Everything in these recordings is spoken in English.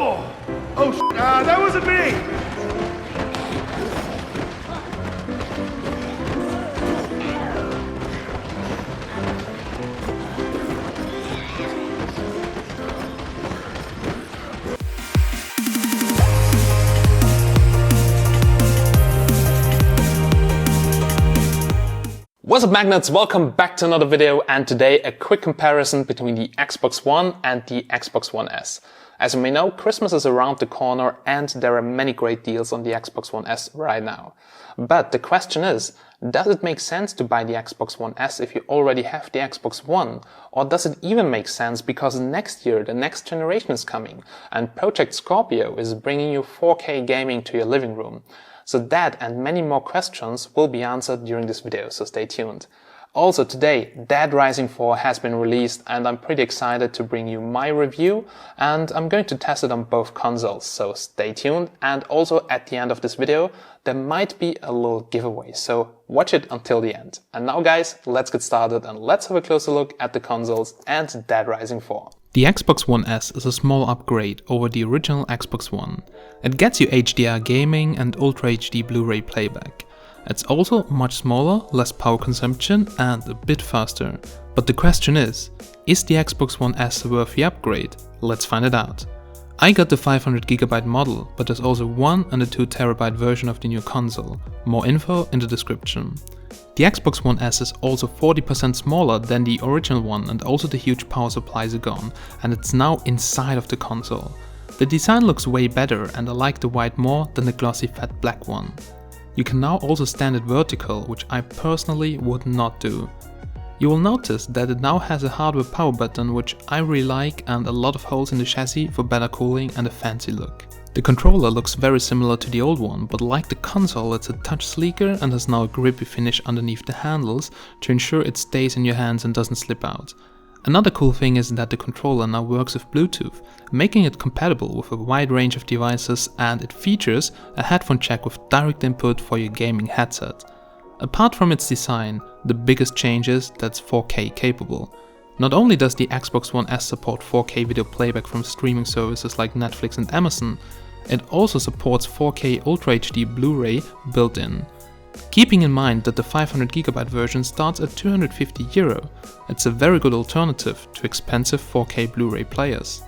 Oh shit, that wasn't me! What's up magnets, welcome back to another video, and today a quick comparison between the Xbox One and the Xbox One S. As you may know, Christmas is around the corner and there are many great deals on the Xbox One S right now. But the question is, does it make sense to buy the Xbox One S if you already have the Xbox One? Or does it even make sense because next year the next generation is coming and Project Scorpio is bringing you 4K gaming to your living room? So that and many more questions will be answered during this video, so stay tuned. Also today, Dead Rising 4 has been released and I'm pretty excited to bring you my review, and I'm going to test it on both consoles, so stay tuned. And also at the end of this video, there might be a little giveaway, so watch it until the end. And now guys, let's get started and let's have a closer look at the consoles and Dead Rising 4. The Xbox One S is a small upgrade over the original Xbox One. It gets you HDR gaming and Ultra HD Blu-ray playback. It's also much smaller, less power consumption and a bit faster. But the question is the Xbox One S worth the upgrade? Let's find it out. I got the 500GB model, but there's also 1 and a 2TB version of the new console. More info in the description. The Xbox One S is also 40% smaller than the original one, and also the huge power supplies are gone, and it's now inside of the console. The design looks way better and I like the white more than the glossy fat black one. You can now also stand it vertical, which I personally would not do. You will notice that it now has a hardware power button, which I really like, and a lot of holes in the chassis for better cooling and a fancy look. The controller looks very similar to the old one, but like the console it's a touch sleeker and has now a grippy finish underneath the handles to ensure it stays in your hands and doesn't slip out. Another cool thing is that the controller now works with Bluetooth, making it compatible with a wide range of devices, and it features a headphone jack with direct input for your gaming headset. Apart from its design, the biggest change is that it's 4K capable. Not only does the Xbox One S support 4K video playback from streaming services like Netflix and Amazon, it also supports 4K Ultra HD Blu-ray built-in. Keeping in mind that the 500GB version starts at €250, it's a very good alternative to expensive 4K Blu-ray players.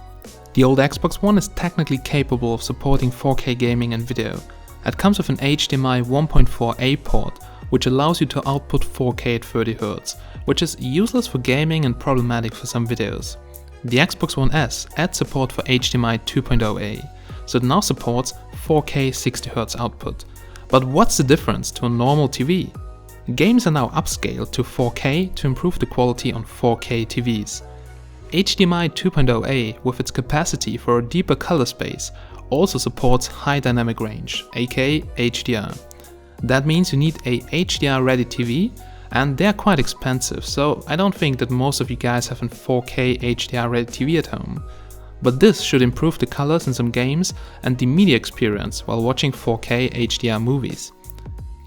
The old Xbox One is technically capable of supporting 4K gaming and video. It comes with an HDMI 1.4a port, which allows you to output 4K at 30Hz, which is useless for gaming and problematic for some videos. The Xbox One S adds support for HDMI 2.0a, so it now supports 4K 60Hz output. But what's the difference to a normal TV? Games are now upscaled to 4K to improve the quality on 4K TVs. HDMI 2.0a, with its capacity for a deeper color space, also supports high dynamic range, aka HDR. That means you need a HDR ready TV, and they're quite expensive, so I don't think that most of you guys have a 4K HDR ready TV at home. But this should improve the colors in some games and the media experience while watching 4K HDR movies.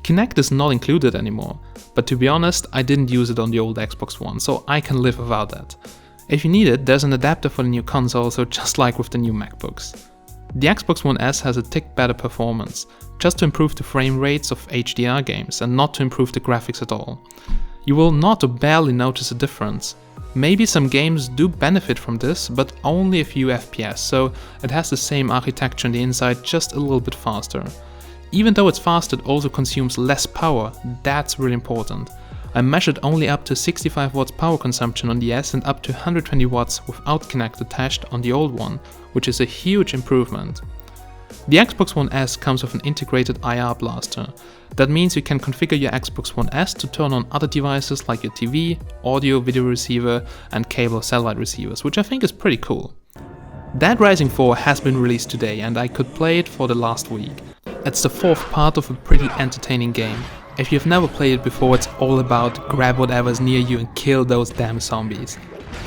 Kinect is not included anymore, but to be honest, I didn't use it on the old Xbox One, so I can live without that. If you need it, there's an adapter for the new console, so just like with the new MacBooks. The Xbox One S has a tick better performance, just to improve the frame rates of HDR games and not to improve the graphics at all. You will not or barely notice a difference. Maybe some games do benefit from this, but only a few FPS, so it has the same architecture on the inside, just a little bit faster. Even though it's faster, it also consumes less power, that's really important. I measured only up to 65 watts power consumption on the S and up to 120 watts without Kinect attached on the old one, which is a huge improvement. The Xbox One S comes with an integrated IR blaster. That means you can configure your Xbox One S to turn on other devices like your TV, audio, video receiver and cable or satellite receivers, which I think is pretty cool. Dead Rising 4 has been released today and I could play it for the last week. It's the fourth part of a pretty entertaining game. If you've never played it before, it's all about grab whatever's near you and kill those damn zombies.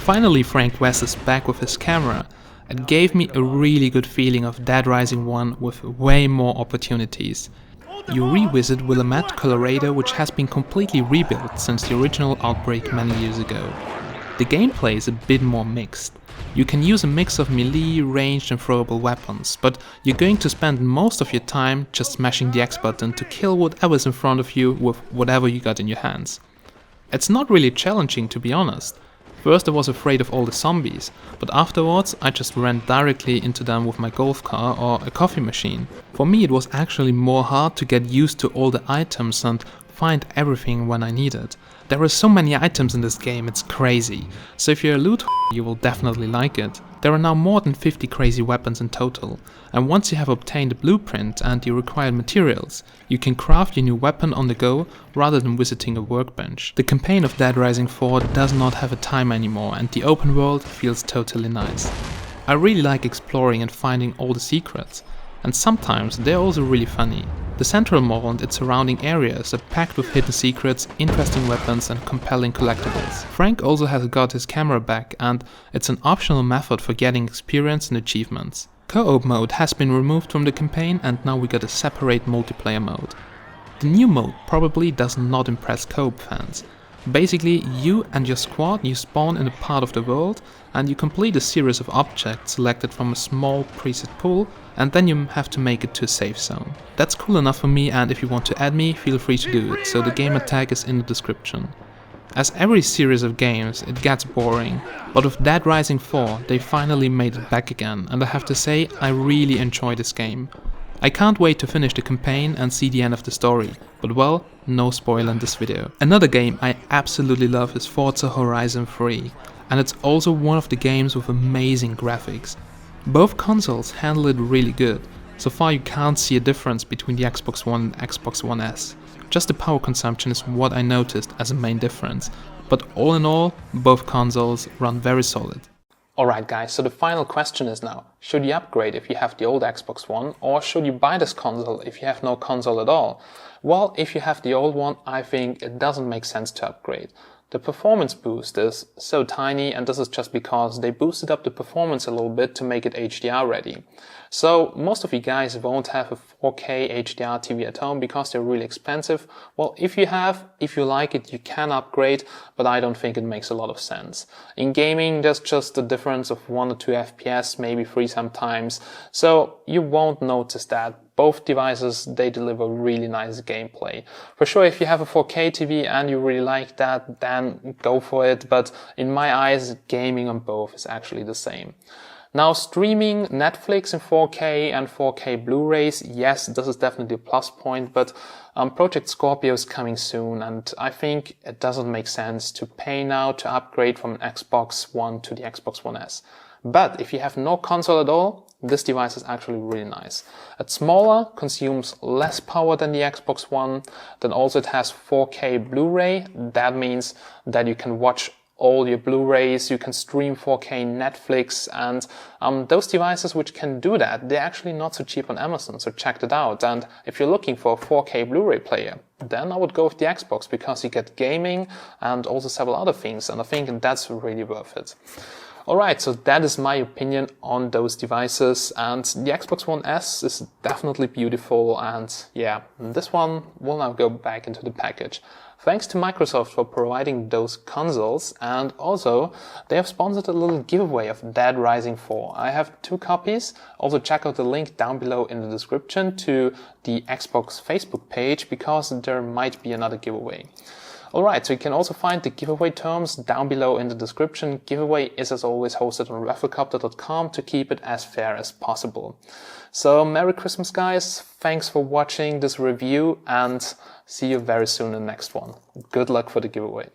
Finally, Frank West is back with his camera. It gave me a really good feeling of Dead Rising 1 with way more opportunities. You revisit Willamette, Colorado, which has been completely rebuilt since the original outbreak many years ago. The gameplay is a bit more mixed. You can use a mix of melee, ranged and throwable weapons, but you're going to spend most of your time just smashing the X button to kill whatever's in front of you with whatever you got in your hands. It's not really challenging, to be honest. First I was afraid of all the zombies, but afterwards I just ran directly into them with my golf car or a coffee machine. For me it was actually more hard to get used to all the items and find everything when I need it. There are so many items in this game, it's crazy, so if you're a loot you will definitely like it. There are now more than 50 crazy weapons in total, and once you have obtained a blueprint and the required materials, you can craft your new weapon on the go rather than visiting a workbench. The campaign of Dead Rising 4 does not have a time anymore and the open world feels totally nice. I really like exploring and finding all the secrets, and sometimes they're also really funny. The central mall and its surrounding areas are packed with hidden secrets, interesting weapons and compelling collectibles. Frank also has got his camera back and it's an optional method for getting experience and achievements. Co-op mode has been removed from the campaign and now we got a separate multiplayer mode. The new mode probably does not impress co-op fans. Basically, you and your squad, you spawn in a part of the world and you complete a series of objects selected from a small preset pool, and then you have to make it to a safe zone. That's cool enough for me, and if you want to add me, feel free to do it, so the gamer tag is in the description. As every series of games, it gets boring, but with Dead Rising 4 they finally made it back again, and I have to say I really enjoy this game. I can't wait to finish the campaign and see the end of the story, but well, no spoiler in this video. Another game I absolutely love is Forza Horizon 3, and it's also one of the games with amazing graphics. Both consoles handle it really good. So far you can't see a difference between the Xbox One and Xbox One S. Just the power consumption is what I noticed as a main difference, but all in all, both consoles run very solid. Alright guys, so the final question is now, should you upgrade if you have the old Xbox One, or should you buy this console if you have no console at all? Well, if you have the old one, I think it doesn't make sense to upgrade. The performance boost is so tiny, and this is just because they boosted up the performance a little bit to make it HDR ready. So most of you guys won't have a 4K HDR TV at home because they're really expensive. Well, if you like it, you can upgrade, but I don't think it makes a lot of sense. In gaming, there's just a difference of 1 or 2 FPS, maybe 3 sometimes, so you won't notice that. Both devices, they deliver really nice gameplay. For sure, if you have a 4K TV and you really like that, then go for it. But in my eyes, gaming on both is actually the same. Now, streaming Netflix in 4K and 4K Blu-rays, yes, this is definitely a plus point, but Project Scorpio is coming soon, and I think it doesn't make sense to pay now to upgrade from an Xbox One to the Xbox One S. But if you have no console at all, this device is actually really nice. It's smaller, consumes less power than the Xbox One, then also it has 4K Blu-ray. That means that you can watch all your Blu-rays, you can stream 4K Netflix, and those devices which can do that, they're actually not so cheap on Amazon, so check it out. And if you're looking for a 4K Blu-ray player, then I would go with the Xbox because you get gaming and also several other things, and I think that's really worth it. Alright, so that is my opinion on those devices, and the Xbox One S is definitely beautiful, and yeah, this one will now go back into the package. Thanks to Microsoft for providing those consoles, and also they have sponsored a little giveaway of Dead Rising 4. I have 2 copies. Also check out the link down below in the description to the Xbox Facebook page because there might be another giveaway. Alright, so you can also find the giveaway terms down below in the description. Giveaway is as always hosted on rafflecopter.com to keep it as fair as possible. So Merry Christmas guys, thanks for watching this review and see you very soon in the next one. Good luck for the giveaway.